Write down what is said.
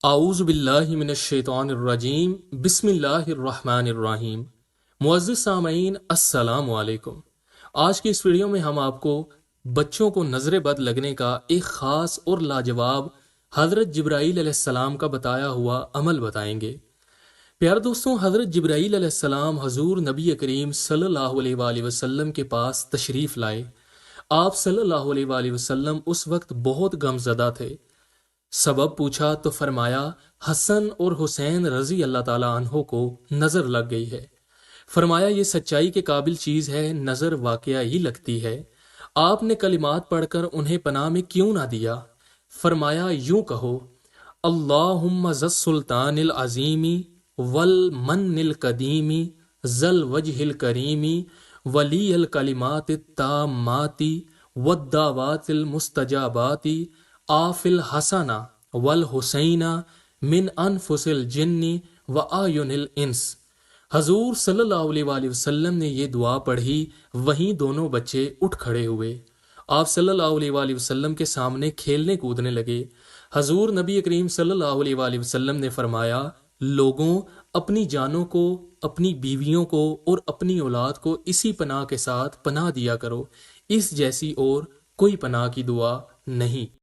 اعوذ باللہ من الشیطان الرجیم بسم اللہ الرحمن الرحیم۔ معزز سامعین، السلام علیکم۔ آج کی اس ویڈیو میں ہم آپ کو بچوں کو نظر بد لگنے کا ایک خاص اور لاجواب حضرت جبرائیل علیہ السلام کا بتایا ہوا عمل بتائیں گے۔ پیارے دوستوں، حضرت جبرائیل علیہ السلام حضور نبی کریم صلی اللہ علیہ وآلہ وسلم کے پاس تشریف لائے۔ آپ صلی اللہ علیہ وآلہ وسلم اس وقت بہت غمزدہ تھے۔ سبب پوچھا تو فرمایا حسن اور حسین رضی اللہ تعالیٰ عنہ کو نظر لگ گئی ہے۔ فرمایا یہ سچائی کے قابل چیز ہے، نظر واقعہ ہی لگتی ہے۔ آپ نے کلمات پڑھ کر انہیں پناہ میں کیوں نہ دیا؟ فرمایا یوں کہو، اللہم ذی السلطان العظیم والمن القدیم ذی الوجہ الکریم ولی الکلمات التامات والدعوات المستجابات آف الحسن والحسین من انفس الجن وآیون الانس۔ حضور صلی اللہ علیہ وآلہ وسلم نے یہ دعا پڑھی، وہیں دونوں بچے اٹھ کھڑے ہوئے۔ آپ صلی اللہ علیہ وآلہ وسلم کے سامنے کھیلنے کودنے لگے۔ حضور نبی کریم صلی اللہ علیہ وآلہ وسلم نے فرمایا، لوگوں، اپنی جانوں کو، اپنی بیویوں کو اور اپنی اولاد کو اسی پناہ کے ساتھ پناہ دیا کرو، اس جیسی اور کوئی پناہ کی دعا نہیں۔